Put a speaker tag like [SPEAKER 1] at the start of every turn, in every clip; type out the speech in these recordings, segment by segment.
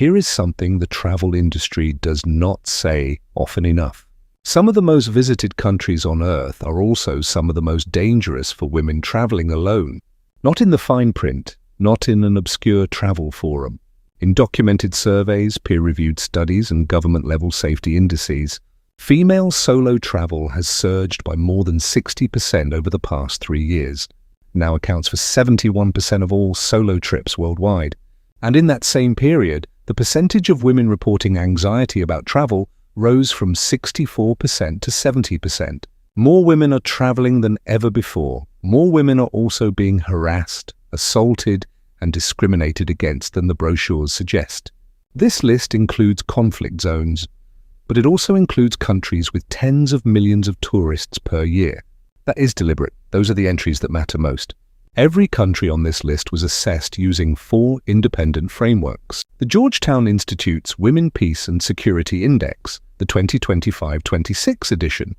[SPEAKER 1] Here is something the travel industry does not say often enough. Some of the most visited countries on Earth are also some of the most dangerous for women traveling alone. Not in the fine print, not in an obscure travel forum. In documented surveys, peer-reviewed studies, and government-level safety indices, female solo travel has surged by more than 60% over the past 3 years. Now accounts for 71% of all solo trips worldwide. And in that same period, the percentage of women reporting anxiety about travel rose from 64% to 70%. More women are traveling than ever before. More women are also being harassed, assaulted, and discriminated against than the brochures suggest. This list includes conflict zones, but it also includes countries with tens of millions of tourists per year. That is deliberate. Those are the entries that matter most. Every country on this list was assessed using 4 independent frameworks. The Georgetown Institute's Women, Peace and Security Index, the 2025-26 edition,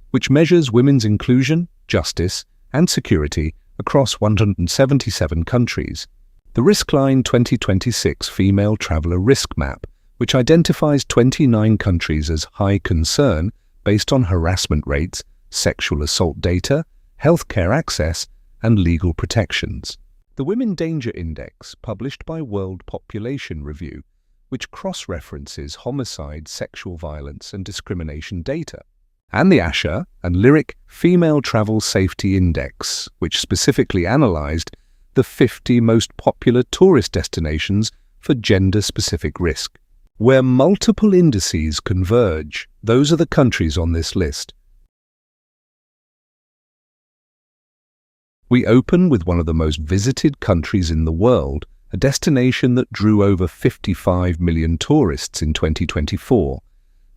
[SPEAKER 1] which measures women's inclusion, justice, and security across 177 countries. The Riskline 2026 Female Traveler Risk Map, which identifies 29 countries as high concern based on harassment rates, sexual assault data, healthcare access, and legal protections. The Women Danger Index, published by World Population Review, which cross-references homicide, sexual violence, and discrimination data. And the ASHA and Lyric Female Travel Safety Index, which specifically analyzed the 50 most popular tourist destinations for gender-specific risk. Where multiple indices converge, those are the countries on this list. We open with one of the most visited countries in the world, a destination that drew over 55 million tourists in 2024,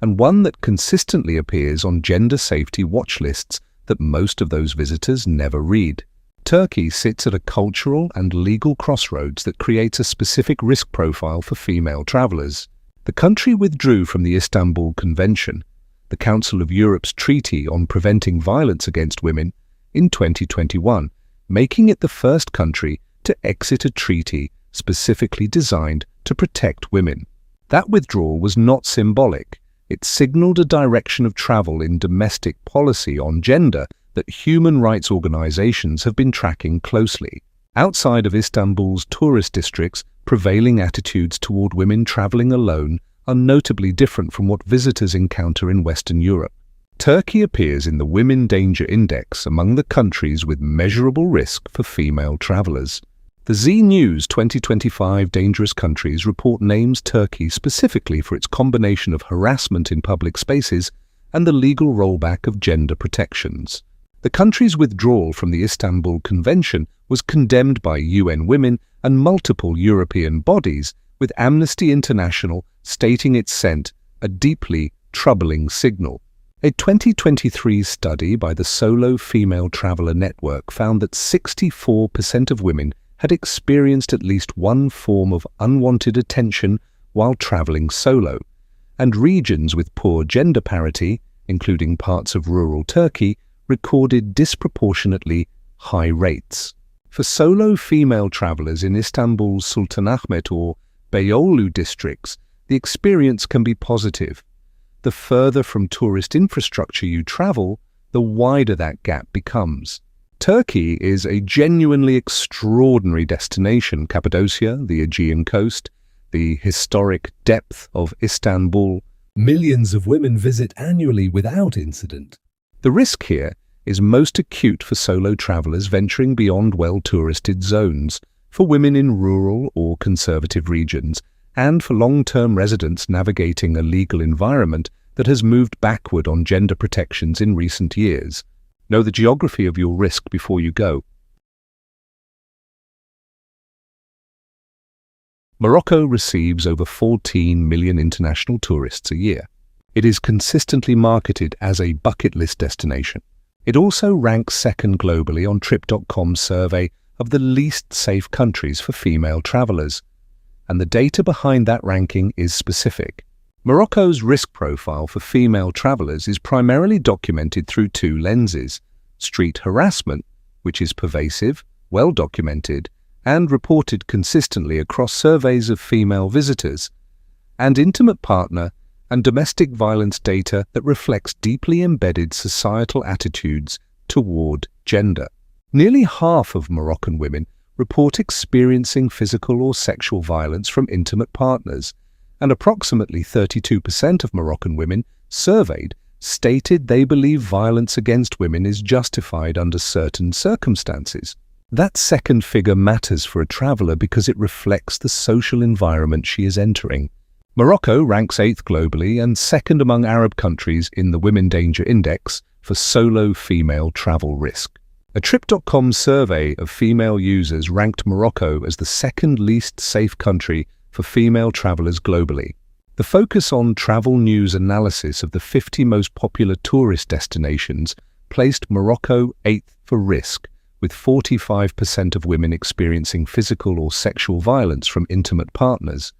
[SPEAKER 1] and one that consistently appears on gender safety watch lists that most of those visitors never read. Turkey sits at a cultural and legal crossroads that creates a specific risk profile for female travelers. The country withdrew from the Istanbul Convention, the Council of Europe's Treaty on Preventing Violence Against Women, in 2021, making it the first country to exit a treaty specifically designed to protect women. That withdrawal was not symbolic. It signaled a direction of travel in domestic policy on gender that human rights organizations have been tracking closely. Outside of Istanbul's tourist districts, prevailing attitudes toward women traveling alone are notably different from what visitors encounter in Western Europe. Turkey appears in the Women Danger Index among the countries with measurable risk for female travelers. The Z News 2025 Dangerous Countries report names Turkey specifically for its combination of harassment in public spaces and the legal rollback of gender protections. The country's withdrawal from the Istanbul Convention was condemned by UN Women and multiple European bodies, with Amnesty International stating it sent a deeply troubling signal. A 2023 study by the Solo Female Traveler Network found that 64% of women had experienced at least one form of unwanted attention while traveling solo, and regions with poor gender parity, including parts of rural Turkey, recorded disproportionately high rates. For solo female travelers in Istanbul's Sultanahmet or Beyoğlu districts, the experience can be positive. The further from tourist infrastructure you travel, the wider that gap becomes. Turkey is a genuinely extraordinary destination. Cappadocia, the Aegean coast, the historic depth of Istanbul. Millions of women visit annually without incident. The risk here is most acute for solo travelers venturing beyond well-touristed zones, for women in rural or conservative regions, and for long-term residents navigating a legal environment that has moved backward on gender protections in recent years. Know the geography of your risk before you go. Morocco receives over 14 million international tourists a year. It is consistently marketed as a bucket list destination. It also ranks second globally on Trip.com's survey of the least safe countries for female travelers. And the data behind that ranking is specific. Morocco's risk profile for female travelers is primarily documented through 2 lenses: street harassment, which is pervasive, well documented, and reported consistently across surveys of female visitors, and intimate partner and domestic violence data that reflects deeply embedded societal attitudes toward gender. Nearly half of Moroccan women report experiencing physical or sexual violence from intimate partners, and approximately 32% of Moroccan women surveyed stated they believe violence against women is justified under certain circumstances. That second figure matters for a traveler because it reflects the social environment she is entering. Morocco ranks 8th globally and 2nd among Arab countries in the Women Danger Index for solo female travel risk. A Trip.com survey of female users ranked Morocco as the 2nd least safe country for female travelers globally. The focus on travel news analysis of the 50 most popular tourist destinations placed Morocco 8th for risk, with 45% of women experiencing physical or sexual violence from intimate partners,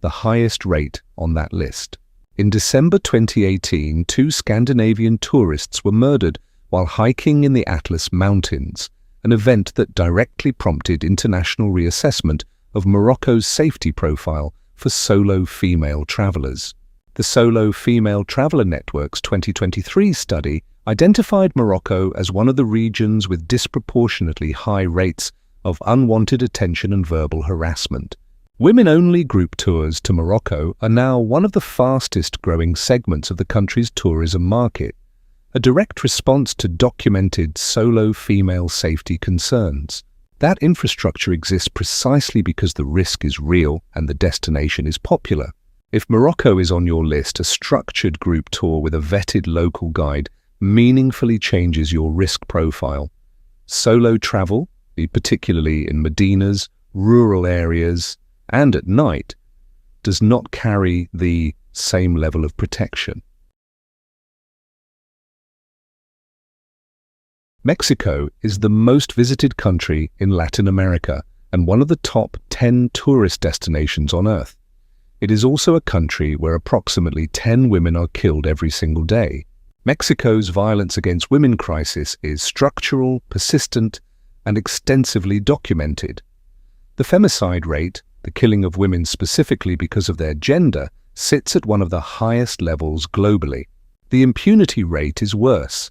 [SPEAKER 1] the highest rate on that list. In December 2018, 2 Scandinavian tourists were murdered while hiking in the Atlas Mountains, an event that directly prompted international reassessment of Morocco's safety profile for solo female travelers. The Solo Female Traveler Network's 2023 study identified Morocco as one of the regions with disproportionately high rates of unwanted attention and verbal harassment. Women-only group tours to Morocco are now one of the fastest-growing segments of the country's tourism market, a direct response to documented solo female safety concerns. That infrastructure exists precisely because the risk is real and the destination is popular. If Morocco is on your list, a structured group tour with a vetted local guide meaningfully changes your risk profile. Solo travel, particularly in Medinas, rural areas, and at night, does not carry the same level of protection. Mexico is the most visited country in Latin America and one of the top 10 tourist destinations on Earth. It is also a country where approximately 10 women are killed every single day. Mexico's violence against women crisis is structural, persistent, and extensively documented. The femicide rate, the killing of women specifically because of their gender, sits at one of the highest levels globally. The impunity rate is worse.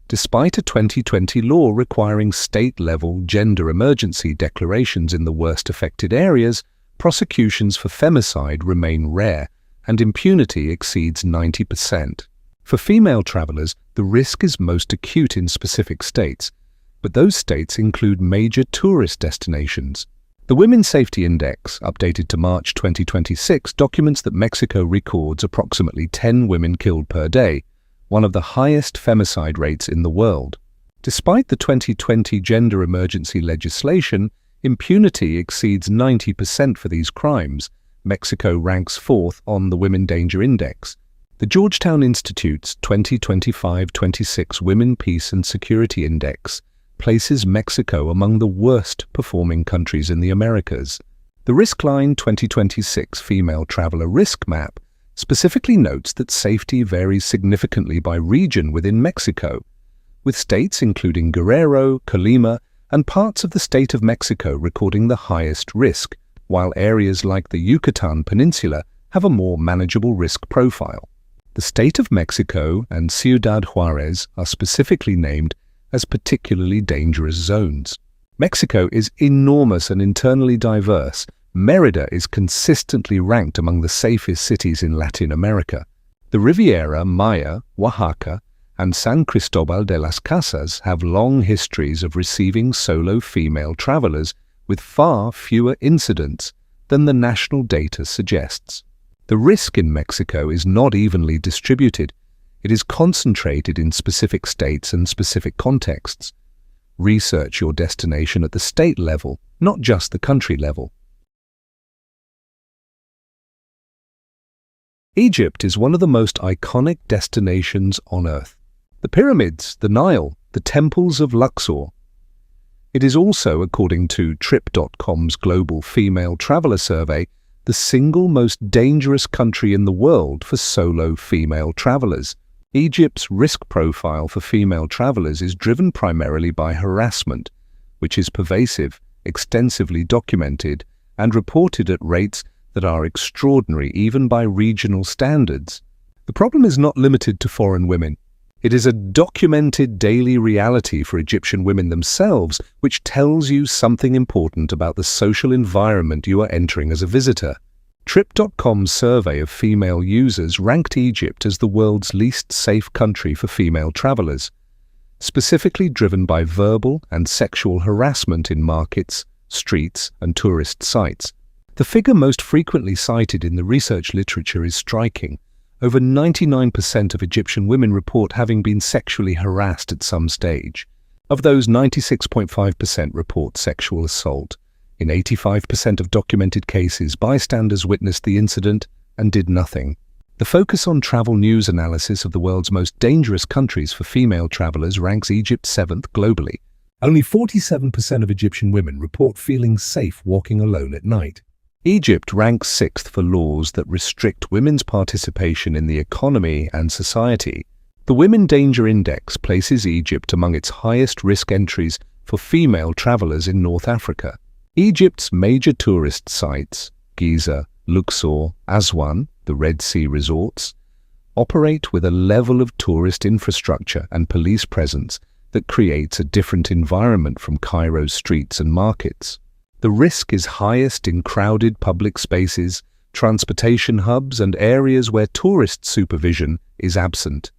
[SPEAKER 1] Despite a 2020 law requiring state-level gender emergency declarations in the worst affected areas, prosecutions for femicide remain rare, and impunity exceeds 90%. For female travelers, the risk is most acute in specific states, but those states include major tourist destinations. The Women's Safety Index, updated to March 2026, documents that Mexico records approximately 10 women killed per day, one of the highest femicide rates in the world. Despite the 2020 gender emergency legislation, impunity exceeds 90% for these crimes. Mexico ranks 4th on the Women Danger Index. The Georgetown Institute's 2025-26 Women, Peace and Security Index places Mexico among the worst-performing countries in the Americas. The Riskline 2026 Female Traveler Risk Map specifically notes that safety varies significantly by region within Mexico, with states including Guerrero, Colima, and parts of the state of Mexico recording the highest risk, while areas like the Yucatan Peninsula have a more manageable risk profile. The state of Mexico and Ciudad Juarez are specifically named as particularly dangerous zones. Mexico is enormous and internally diverse. Mérida is consistently ranked among the safest cities in Latin America. The Riviera Maya, Oaxaca, and San Cristobal de las Casas have long histories of receiving solo female travelers with far fewer incidents than the national data suggests. The risk in Mexico is not evenly distributed. It is concentrated in specific states and specific contexts. Research your destination at the state level, not just the country level. Egypt is one of the most iconic destinations on Earth. The pyramids, the Nile, the temples of Luxor. It is also, according to Trip.com's Global Female Traveler Survey, the single most dangerous country in the world for solo female travelers. Egypt's risk profile for female travelers is driven primarily by harassment, which is pervasive, extensively documented, and reported at rates that are extraordinary even by regional standards. The problem is not limited to foreign women. It is a documented daily reality for Egyptian women themselves, which tells you something important about the social environment you are entering as a visitor. Trip.com's survey of female users ranked Egypt as the world's least safe country for female travelers, specifically driven by verbal and sexual harassment in markets, streets, and tourist sites. The figure most frequently cited in the research literature is striking. Over 99% of Egyptian women report having been sexually harassed at some stage. Of those, 96.5% report sexual assault. In 85% of documented cases, bystanders witnessed the incident and did nothing. The focus on travel news analysis of the world's most dangerous countries for female travelers ranks Egypt 7th globally. Only 47% of Egyptian women report feeling safe walking alone at night. Egypt ranks 6th for laws that restrict women's participation in the economy and society. The Women Danger Index places Egypt among its highest risk entries for female travelers in North Africa. Egypt's major tourist sites, Giza, Luxor, Aswan, the Red Sea resorts, operate with a level of tourist infrastructure and police presence that creates a different environment from Cairo's streets and markets. The risk is highest in crowded public spaces, transportation hubs, and areas where tourist supervision is absent.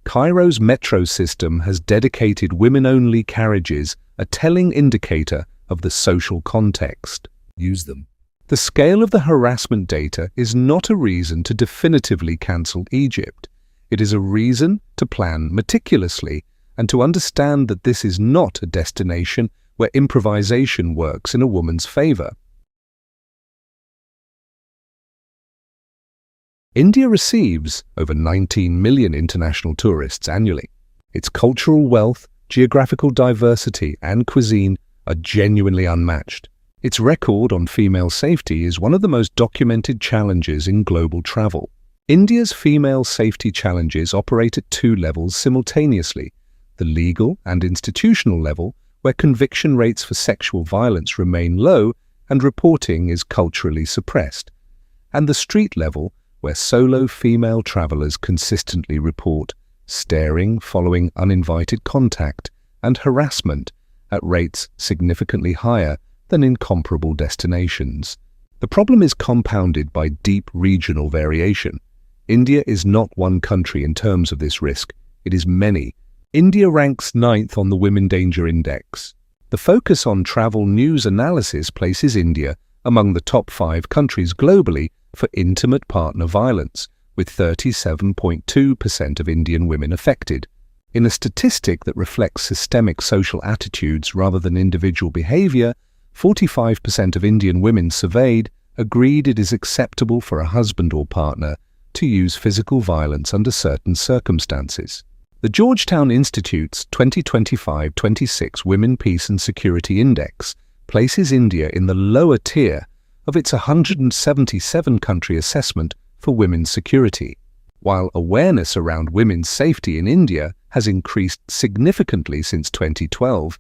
[SPEAKER 1] Cairo's metro system has dedicated women-only carriages, a telling indicator of the social context. Use them. The scale of the harassment data is not a reason to definitively cancel Egypt. It is a reason to plan meticulously and to understand that this is not a destination where improvisation works in a woman's favor. India receives over 19 million international tourists annually. Its cultural wealth, geographical diversity, and cuisine are genuinely unmatched. Its record on female safety is one of the most documented challenges in global travel. India's female safety challenges operate at two levels simultaneously: the legal and institutional level, where conviction rates for sexual violence remain low and reporting is culturally suppressed, and the street level, where solo female travelers consistently report staring following uninvited contact and harassment at rates significantly higher than in comparable destinations. The problem is compounded by deep regional variation. India is not one country in terms of this risk, it is many. India ranks 9th on the Women Danger Index. The focus on travel news analysis places India among the top 5 countries globally for intimate partner violence, with 37.2% of Indian women affected. In a statistic that reflects systemic social attitudes rather than individual behavior, 45% of Indian women surveyed agreed it is acceptable for a husband or partner to use physical violence under certain circumstances. The Georgetown Institute's 2025-26 Women, Peace and Security Index places India in the lower tier of its 177-country assessment for women's security. While awareness around women's safety in India has increased significantly since 2012,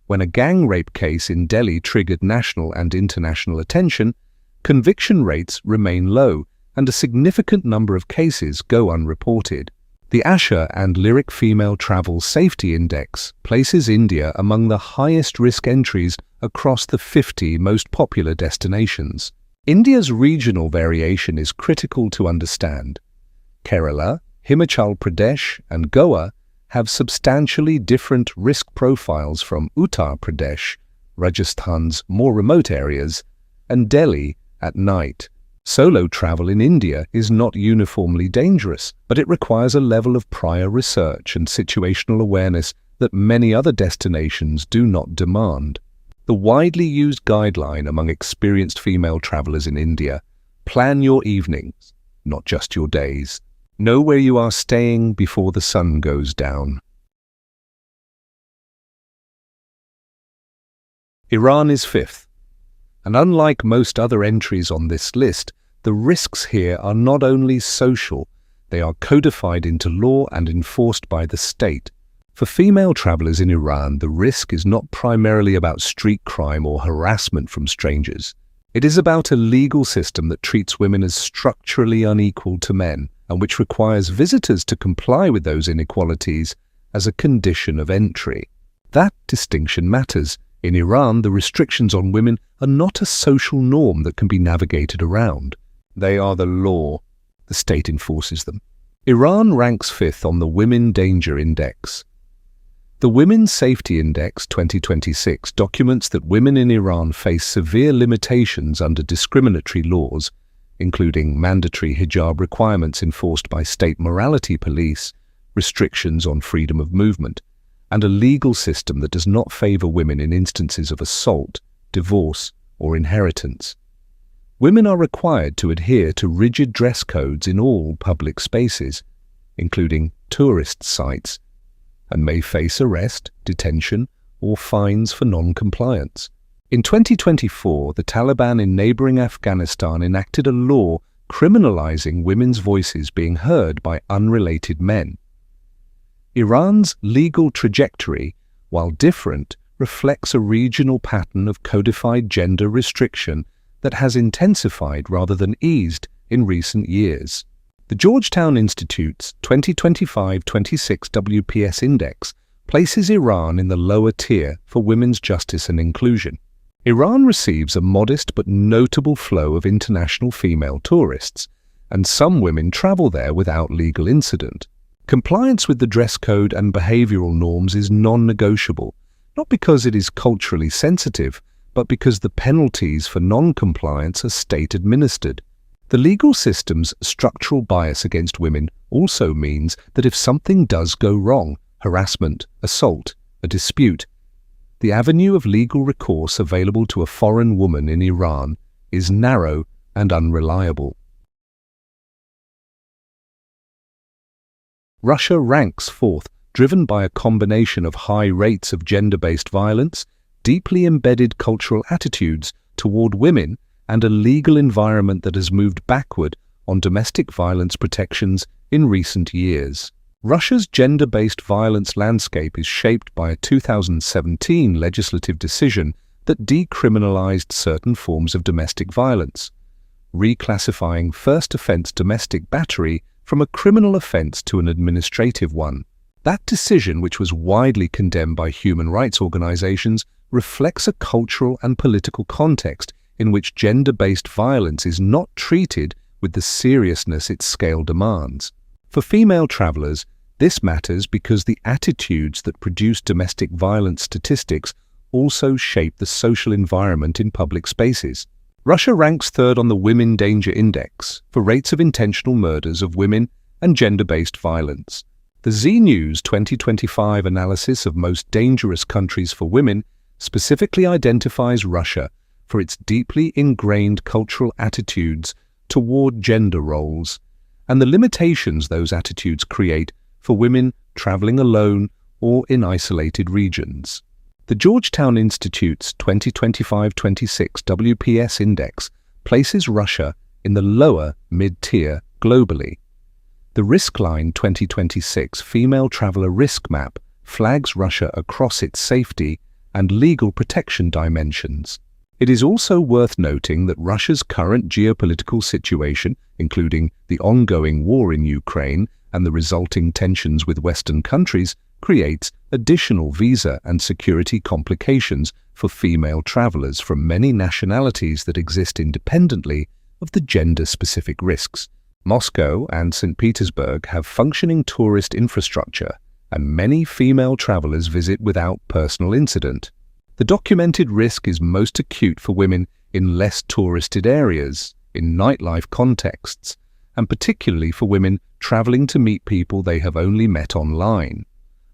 [SPEAKER 1] when a gang rape case in Delhi triggered national and international attention, conviction rates remain low and a significant number of cases go unreported. The Asher and Lyric Female Travel Safety Index places India among the highest risk entries across the 50 most popular destinations. India's regional variation is critical to understand. Kerala, Himachal Pradesh, and Goa have substantially different risk profiles from Uttar Pradesh, Rajasthan's more remote areas, and Delhi at night. Solo travel in India is not uniformly dangerous, but it requires a level of prior research and situational awareness that many other destinations do not demand. The widely used guideline among experienced female travelers in India: plan your evenings, not just your days. Know where you are staying before the sun goes down. Iran is 5th. And unlike most other entries on this list, the risks here are not only social, they are codified into law and enforced by the state. For female travelers in Iran, the risk is not primarily about street crime or harassment from strangers. It is about a legal system that treats women as structurally unequal to men and which requires visitors to comply with those inequalities as a condition of entry. That distinction matters. In Iran, the restrictions on women are not a social norm that can be navigated around. They are the law. The state enforces them. Iran ranks 5th on the Women Danger Index. The Women's Safety Index 2026 documents that women in Iran face severe limitations under discriminatory laws, including mandatory hijab requirements enforced by state morality police, restrictions on freedom of movement, and a legal system that does not favor women in instances of assault, divorce, or inheritance. Women are required to adhere to rigid dress codes in all public spaces, including tourist sites, and may face arrest, detention, or fines for non-compliance. In 2024, the Taliban in neighboring Afghanistan enacted a law criminalizing women's voices being heard by unrelated men. Iran's legal trajectory, while different, reflects a regional pattern of codified gender restriction that has intensified rather than eased in recent years. The Georgetown Institute's 2025-26 WPS Index places Iran in the lower tier for women's justice and inclusion. Iran receives a modest but notable flow of international female tourists, and some women travel there without legal incident. Compliance with the dress code and behavioral norms is non-negotiable, not because it is culturally sensitive, but because the penalties for non-compliance are state-administered. The legal system's structural bias against women also means that if something does go wrong, harassment, assault, a dispute, the avenue of legal recourse available to a foreign woman in Iran is narrow and unreliable. Russia ranks 4th, driven by a combination of high rates of gender-based violence, deeply embedded cultural attitudes toward women, and a legal environment that has moved backward on domestic violence protections in recent years. Russia's gender-based violence landscape is shaped by a 2017 legislative decision that decriminalized certain forms of domestic violence, reclassifying first offense domestic battery from a criminal offense to an administrative one. That decision, which was widely condemned by human rights organizations, reflects a cultural and political context in which gender-based violence is not treated with the seriousness its scale demands. For female travelers, this matters because the attitudes that produce domestic violence statistics also shape the social environment in public spaces. Russia ranks 3rd on the Women Danger Index for rates of intentional murders of women and gender-based violence. The Z News 2025 analysis of most dangerous countries for women specifically identifies Russia for its deeply ingrained cultural attitudes toward gender roles and the limitations those attitudes create for women traveling alone or in isolated regions. The Georgetown Institute's 2025-26 WPS Index places Russia in the lower mid-tier globally. The Riskline 2026 Female Traveler Risk Map flags Russia across its safety and legal protection dimensions. It is also worth noting that Russia's current geopolitical situation, including the ongoing war in Ukraine and the resulting tensions with Western countries, creates additional visa and security complications for female travelers from many nationalities that exist independently of the gender-specific risks. Moscow and St. Petersburg have functioning tourist infrastructure, and many female travelers visit without personal incident. The documented risk is most acute for women in less touristed areas, in nightlife contexts, and particularly for women traveling to meet people they have only met online,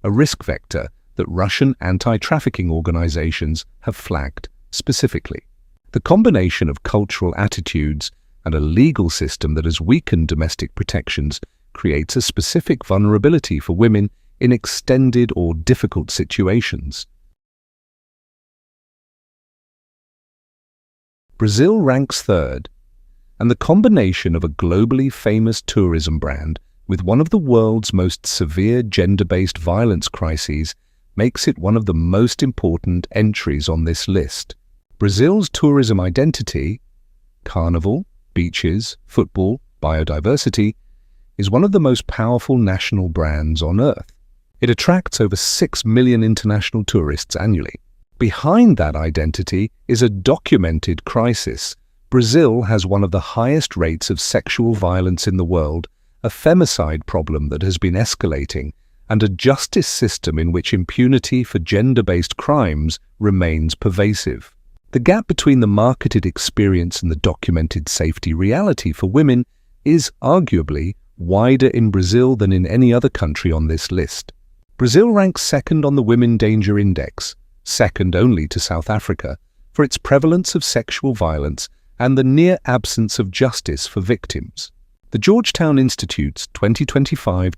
[SPEAKER 1] a risk vector that Russian anti-trafficking organizations have flagged specifically. The combination of cultural attitudes and a legal system that has weakened domestic protections creates a specific vulnerability for women in extended or difficult situations. Brazil ranks 3rd, and the combination of a globally famous tourism brand with one of the world's most severe gender-based violence crises makes it one of the most important entries on this list. Brazil's tourism identity, carnival, beaches, football, biodiversity, is one of the most powerful national brands on Earth. It attracts over 6 million international tourists annually. Behind that identity is a documented crisis. Brazil has one of the highest rates of sexual violence in the world, a femicide problem that has been escalating, and a justice system in which impunity for gender-based crimes remains pervasive. The gap between the marketed experience and the documented safety reality for women is arguably wider in Brazil than in any other country on this list. Brazil ranks second on the Women Danger Index, second only to South Africa, for its prevalence of sexual violence and the near absence of justice for victims. The Georgetown Institute's 2025-26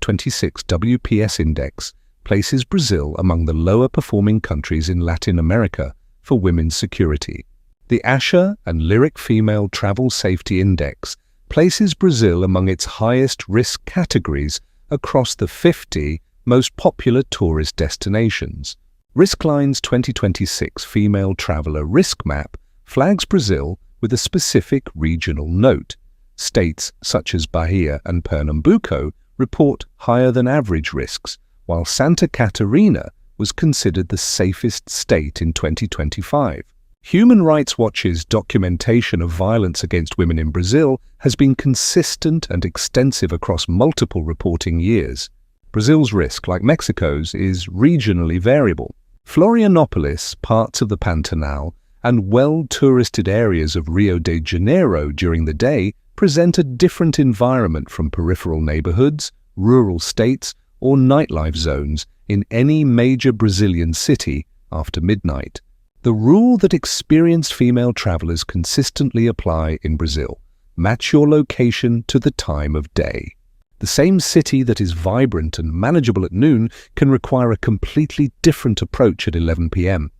[SPEAKER 1] WPS Index places Brazil among the lower-performing countries in Latin America for women's security. The Asher and Lyric Female Travel Safety Index places Brazil among its highest risk categories across the 50 most popular tourist destinations. Riskline's 2026 Female Traveler Risk Map flags Brazil with a specific regional note. States such as Bahia and Pernambuco report higher than average risks, while Santa Catarina was considered the safest state in 2025. Human Rights Watch's documentation of violence against women in Brazil has been consistent and extensive across multiple reporting years. Brazil's risk, like Mexico's, is regionally variable. Florianopolis, parts of the Pantanal, and well-touristed areas of Rio de Janeiro during the day present a different environment from peripheral neighborhoods, rural states, or nightlife zones in any major Brazilian city after midnight. The rule that experienced female travelers consistently apply in Brazil: match your location to the time of day. The same city that is vibrant and manageable at noon can require a completely different approach at 11 p.m.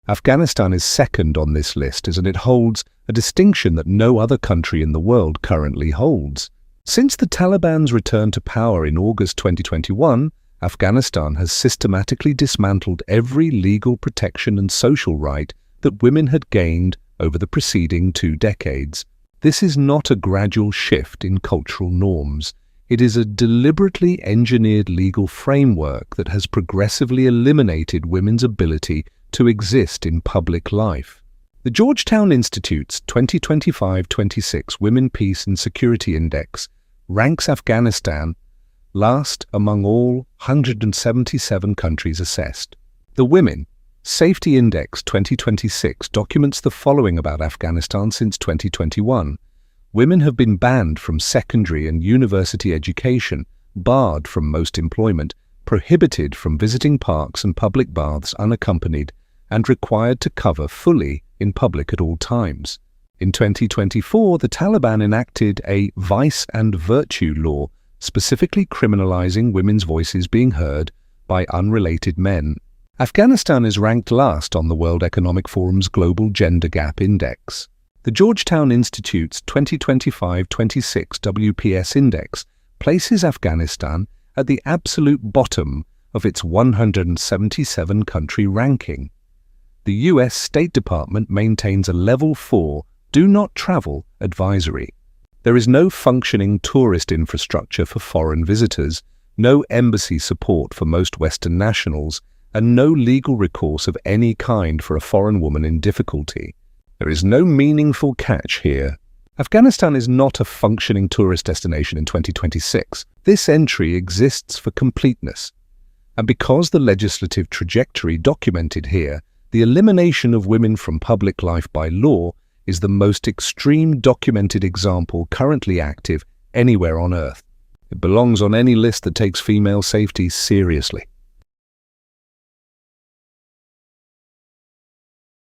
[SPEAKER 1] Afghanistan is second on this list, as it holds a distinction that no other country in the world currently holds. Since the Taliban's return to power in August 2021, Afghanistan has systematically dismantled every legal protection and social right that women had gained over the preceding 2 decades. This is not a gradual shift in cultural norms. It is a deliberately engineered legal framework that has progressively eliminated women's ability to exist in public life. The Georgetown Institute's 2025-26 Women, Peace and Security Index ranks Afghanistan last among all 177 countries assessed. The Women Safety Index 2026 documents the following about Afghanistan since 2021. Women have been banned from secondary and university education, barred from most employment, prohibited from visiting parks and public baths unaccompanied, and required to cover fully in public at all times. In 2024, the Taliban enacted a vice and virtue law specifically criminalizing women's voices being heard by unrelated men. Afghanistan is ranked last on the World Economic Forum's Global Gender Gap Index. The Georgetown Institute's 2025-26 WPS Index places Afghanistan at the absolute bottom of its 177-country ranking. The U.S. State Department maintains a Level 4 Do Not Travel advisory. There is no functioning tourist infrastructure for foreign visitors, no embassy support for most Western nationals, and no legal recourse of any kind for a foreign woman in difficulty. There is no meaningful catch here. Afghanistan is not a functioning tourist destination in 2026. This entry exists for completeness. And because the legislative trajectory documented here, the elimination of women from public life by law is the most extreme documented example currently active anywhere on Earth. It belongs on any list that takes female safety seriously.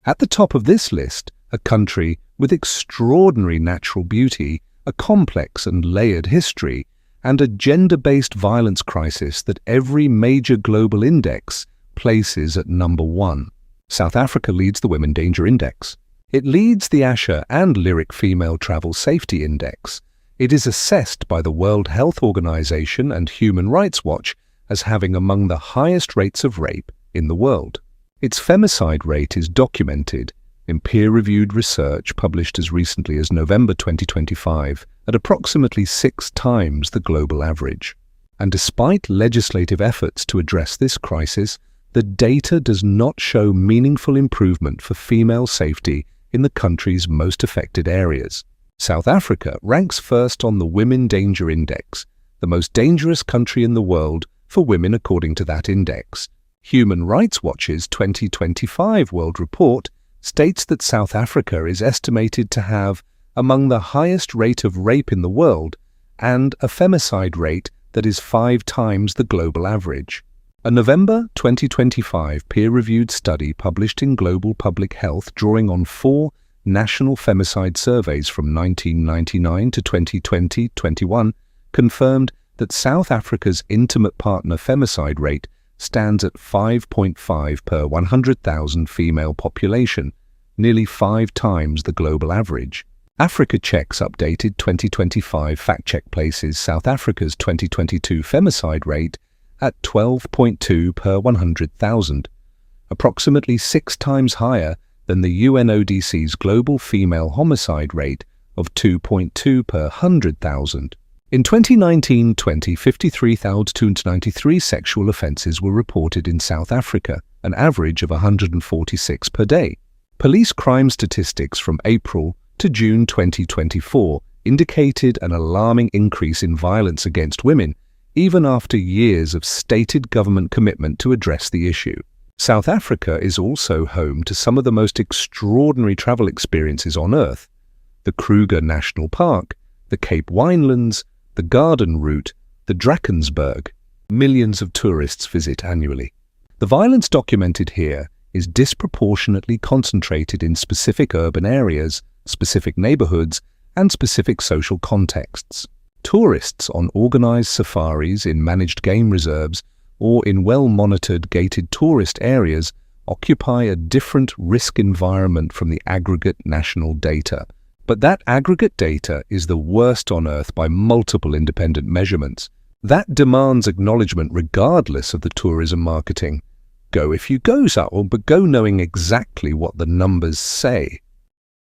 [SPEAKER 1] At the top of this list, a country with extraordinary natural beauty, a complex and layered history, and a gender-based violence crisis that every major global index places at number 1. South Africa leads the Women Danger Index. It leads the Asher and Lyric Female Travel Safety Index. It is assessed by the World Health Organization and Human Rights Watch as having among the highest rates of rape in the world. Its femicide rate is documented in peer-reviewed research published as recently as November 2025 at approximately 6 times the global average. And despite legislative efforts to address this crisis, the data does not show meaningful improvement for female safety in the country's most affected areas. South Africa ranks first on the Women Danger Index, the most dangerous country in the world for women according to that index. Human Rights Watch's 2025 World Report states that South Africa is estimated to have among the highest rate of rape in the world and a femicide rate that is 5 times the global average. A November 2025 peer-reviewed study published in Global Public Health drawing on 4 national femicide surveys from 1999 to 2020-21 confirmed that South Africa's intimate partner femicide rate stands at 5.5 per 100,000 female population, nearly 5 times the global average. Africa Check's updated 2025 fact-check places South Africa's 2022 femicide rate at 12.2 per 100,000, approximately 6 times higher than the UNODC's global female homicide rate of 2.2 per 100,000. In 2019-20, 53,293 sexual offences were reported in South Africa, an average of 146 per day. Police crime statistics from April to June 2024 indicated an alarming increase in violence against women, even after years of stated government commitment to address the issue. South Africa is also home to some of the most extraordinary travel experiences on Earth: the Kruger National Park, the Cape Winelands, the Garden Route, the Drakensberg. Millions of tourists visit annually. The violence documented here is disproportionately concentrated in specific urban areas, specific neighborhoods, and specific social contexts. Tourists on organized safaris in managed game reserves or in well-monitored gated tourist areas occupy a different risk environment from the aggregate national data. But that aggregate data is the worst on Earth by multiple independent measurements. That demands acknowledgement regardless of the tourism marketing. Go if you go, Saul, but go knowing exactly what the numbers say.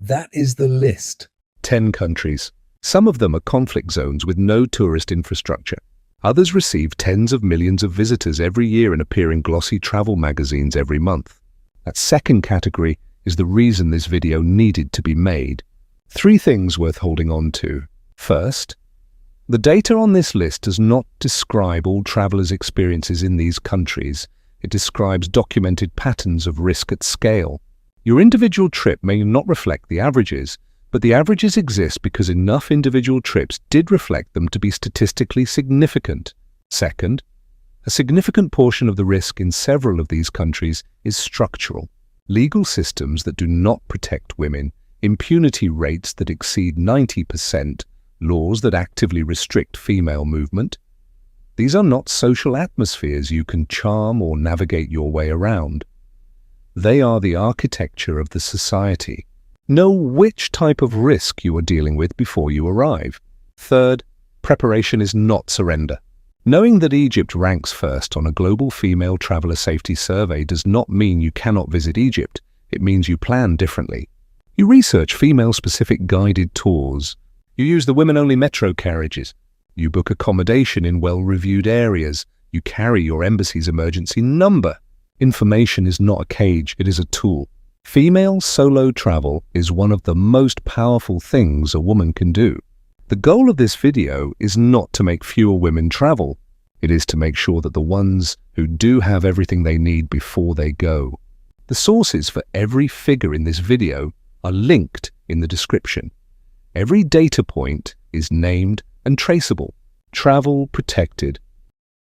[SPEAKER 1] That is the list. 10 countries. Some of them are conflict zones with no tourist infrastructure. Others receive tens of millions of visitors every year and appear in glossy travel magazines every month. That second category is the reason this video needed to be made. 3 things worth holding on to. First, the data on this list does not describe all travelers' experiences in these countries. It describes documented patterns of risk at scale. Your individual trip may not reflect the averages, but the averages exist because enough individual trips did reflect them to be statistically significant. Second, a significant portion of the risk in several of these countries is structural. Legal systems that do not protect women, impunity rates that exceed 90%, laws that actively restrict female movement. These are not social atmospheres you can charm or navigate your way around. They are the architecture of the society. Know which type of risk you are dealing with before you arrive. Third, preparation is not surrender. Knowing that Egypt ranks first on a global female traveler safety survey does not mean you cannot visit Egypt. It means you plan differently. You research female-specific guided tours. You use the women-only metro carriages. You book accommodation in well-reviewed areas. You carry your embassy's emergency number. Information is not a cage, it is a tool. Female solo travel is one of the most powerful things a woman can do. The goal of this video is not to make fewer women travel. It is to make sure that the ones who do have everything they need before they go. The sources for every figure in this video are linked in the description. Every data point is named and traceable. Travel protected.